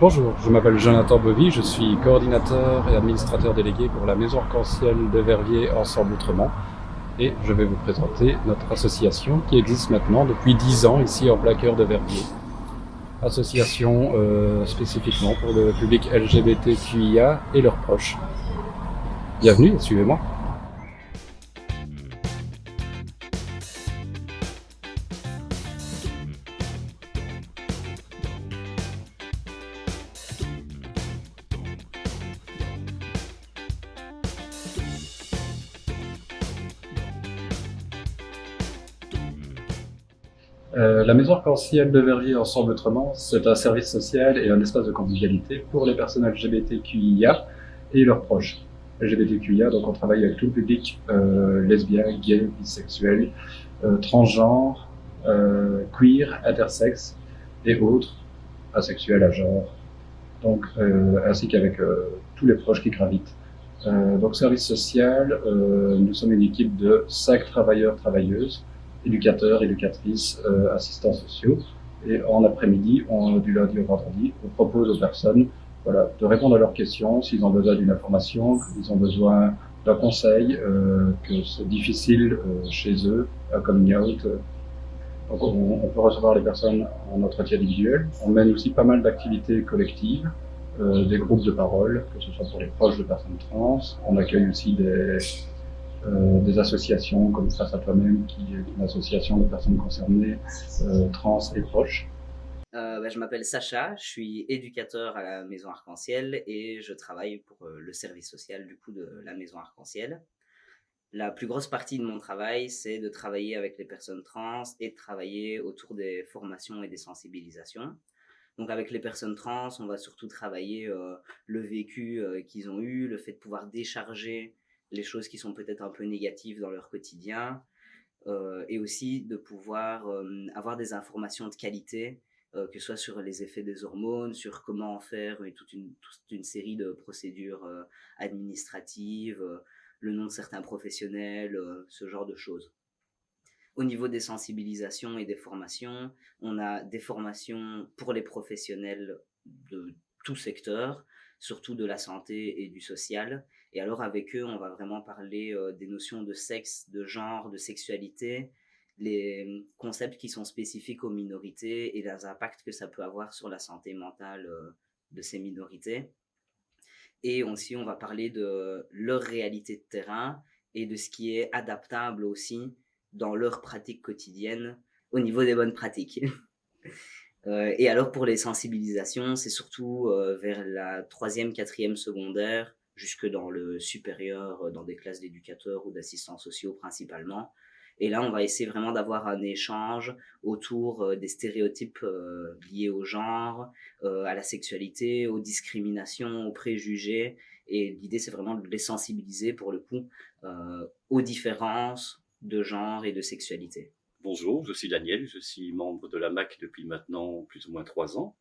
Bonjour, je m'appelle Jonathan Bovy, je suis coordinateur et administrateur délégué pour la Maison Arc-en-Ciel de Verviers Ensemble Autrement et je vais vous présenter notre association qui existe maintenant depuis 10 ans ici en plein cœur de Verviers. Association spécifiquement pour le public LGBTQIA et leurs proches. Bienvenue, suivez-moi. La Maison Arc-en-Ciel de Verviers Ensemble Autrement, c'est un service social et un espace de convivialité pour les personnes LGBTQIA et leurs proches. LGBTQIA, donc on travaille avec tout le public lesbien, gay, bisexuel, transgenre, queer, intersexe et autres, asexuels à genre, donc ainsi qu'avec tous les proches qui gravitent. Donc service social, nous sommes une équipe de 5 travailleurs, travailleuses, éducateurs, éducatrices, assistants sociaux. Et en après-midi, du lundi au vendredi, on propose aux personnes de répondre à leurs questions, s'ils ont besoin d'une information, s'ils ont besoin d'un conseil, que c'est difficile chez eux, un coming out. Donc on peut recevoir les personnes en entretien individuel. On mène aussi pas mal d'activités collectives, des groupes de parole, que ce soit pour les proches de personnes trans. On accueille aussi des associations comme Face à toi-même, qui est une association de personnes concernées, trans et proches. Je m'appelle Sacha, je suis éducateur à la Maison Arc-en-Ciel et je travaille pour le service social du coup de la Maison Arc-en-Ciel. La plus grosse partie de mon travail, c'est de travailler avec les personnes trans et de travailler autour des formations et des sensibilisations. Donc avec les personnes trans, on va surtout travailler le vécu qu'ils ont eu, le fait de pouvoir décharger les choses qui sont peut-être un peu négatives dans leur quotidien, et aussi de pouvoir avoir des informations de qualité, que ce soit sur les effets des hormones, sur comment en faire toute une série de procédures administratives, le nom de certains professionnels, ce genre de choses. Au niveau des sensibilisations et des formations, on a des formations pour les professionnels de tout secteur, surtout de la santé et du social. Et alors avec eux, on va vraiment parler des notions de sexe, de genre, de sexualité, les concepts qui sont spécifiques aux minorités et les impacts que ça peut avoir sur la santé mentale de ces minorités. Et aussi, on va parler de leur réalité de terrain et de ce qui est adaptable aussi dans leur pratique quotidienne au niveau des bonnes pratiques. Et alors pour les sensibilisations, c'est surtout vers la troisième, quatrième secondaire, jusque dans le supérieur, dans des classes d'éducateurs ou d'assistants sociaux principalement. Et là, on va essayer vraiment d'avoir un échange autour des stéréotypes liés au genre, à la sexualité, aux discriminations, aux préjugés. Et l'idée, c'est vraiment de les sensibiliser pour le coup aux différences de genre et de sexualité. Bonjour, je suis Daniel, je suis membre de la MAC depuis maintenant plus ou moins 3 ans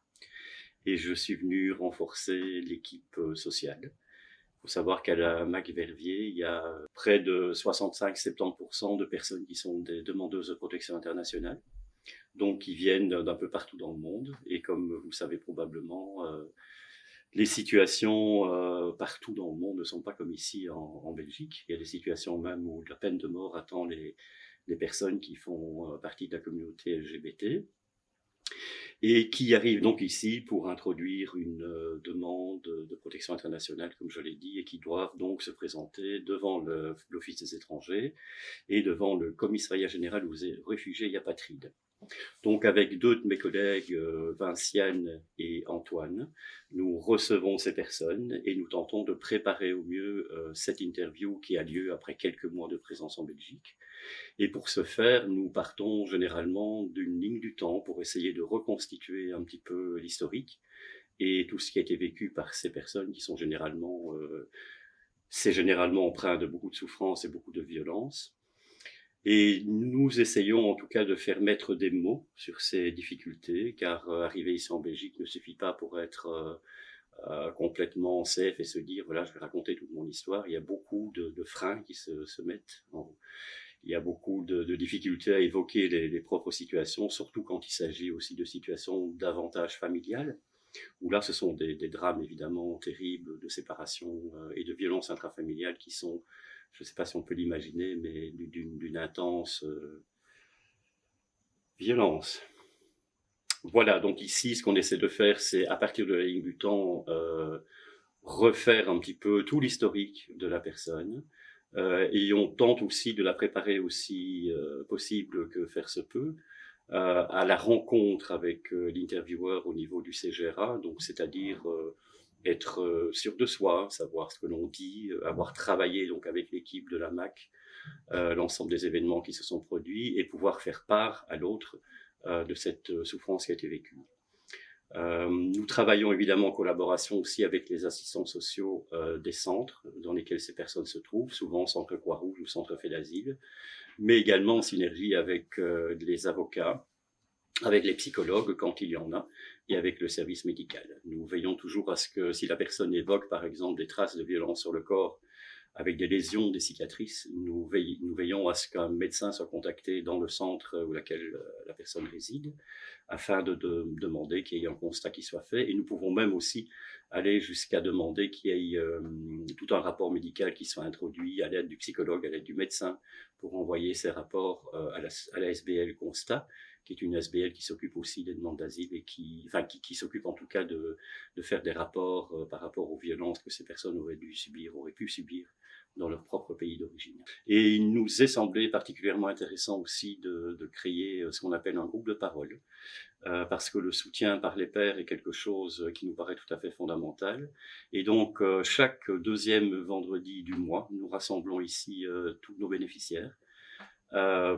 et je suis venu renforcer l'équipe sociale. Il faut savoir qu'à la MAC Verviers, il y a près de 65-70% de personnes qui sont des demandeuses de protection internationale, donc qui viennent d'un peu partout dans le monde. Et comme vous savez probablement, les situations partout dans le monde ne sont pas comme ici en Belgique. Il y a des situations même où la peine de mort attend les personnes qui font partie de la communauté LGBT et qui arrivent donc ici pour introduire une demande de protection internationale, comme je l'ai dit, et qui doivent donc se présenter devant l'Office des étrangers et devant le Commissariat général aux réfugiés et apatrides. Donc avec deux de mes collègues, Vinciane et Antoine, nous recevons ces personnes et nous tentons de préparer au mieux cette interview qui a lieu après quelques mois de présence en Belgique. Et pour ce faire, nous partons généralement d'une ligne du temps pour essayer de reconstituer un petit peu l'historique et tout ce qui a été vécu par ces personnes qui sont c'est généralement empreint de beaucoup de souffrance et beaucoup de violence. Et nous essayons en tout cas de faire mettre des mots sur ces difficultés, car arriver ici en Belgique ne suffit pas pour être complètement safe et se dire voilà, je vais raconter toute mon histoire. Il y a beaucoup de freins qui se mettent en, il y a beaucoup de difficultés à évoquer les propres situations, surtout quand il s'agit aussi de situations davantage familiales. où là, ce sont des drames évidemment terribles de séparation et de violences intrafamiliales qui sont, je ne sais pas si on peut l'imaginer, mais d'une intense violence. Voilà, donc ici, ce qu'on essaie de faire, c'est à partir de la ligne du temps, refaire un petit peu tout l'historique de la personne. Et on tente aussi de la préparer aussi possible que faire se peut à la rencontre avec l'intervieweur au niveau du CGRA, donc c'est-à-dire être sûr de soi, savoir ce que l'on dit, avoir travaillé donc avec l'équipe de la MAC, l'ensemble des événements qui se sont produits et pouvoir faire part à l'autre de cette souffrance qui a été vécue. Nous travaillons évidemment en collaboration aussi avec les assistants sociaux des centres dans lesquels ces personnes se trouvent, souvent centre Croix-Rouge ou centre fait d'asile, mais également en synergie avec les avocats, avec les psychologues quand il y en a, et avec le service médical. Nous veillons toujours à ce que si la personne évoque par exemple des traces de violence sur le corps, avec des lésions, des cicatrices, nous veillons à ce qu'un médecin soit contacté dans le centre où laquelle la personne réside, afin de demander qu'il y ait un constat qui soit fait. Et nous pouvons même aussi aller jusqu'à demander qu'il y ait tout un rapport médical qui soit introduit à l'aide du psychologue, à l'aide du médecin, pour envoyer ces rapports à la SBL Constat, qui est une SBL qui s'occupe aussi des demandes d'asile et qui s'occupe en tout cas de faire des rapports par rapport aux violences que ces personnes auraient pu subir dans leur propre pays d'origine. Et il nous est semblé particulièrement intéressant aussi de créer ce qu'on appelle un groupe de parole, parce que le soutien par les pairs est quelque chose qui nous paraît tout à fait fondamental. Et donc, chaque deuxième vendredi du mois, nous rassemblons ici tous nos bénéficiaires,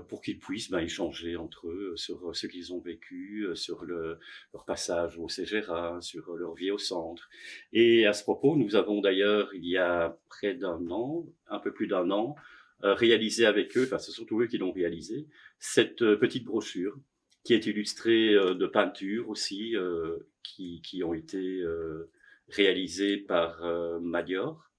pour qu'ils puissent échanger entre eux sur ce qu'ils ont vécu, sur leur passage au CGRA, sur leur vie au centre. Et à ce propos, nous avons d'ailleurs, il y a près d'un an, un peu plus d'un an, réalisé avec eux, enfin c'est surtout eux qui l'ont réalisé, cette petite brochure qui est illustrée de peintures aussi, qui ont été réalisées par Madior.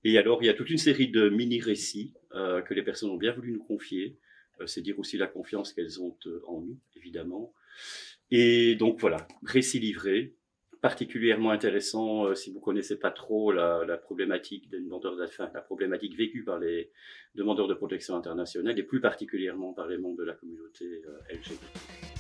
Et alors, il y a toute une série de mini-récits que les personnes ont bien voulu nous confier. C'est dire aussi la confiance qu'elles ont en nous, évidemment. Et donc voilà, récits livrés, particulièrement intéressant si vous connaissez pas trop la problématique des demandeurs d'asile, la problématique vécue par les demandeurs de protection internationale et plus particulièrement par les membres de la communauté LGBT.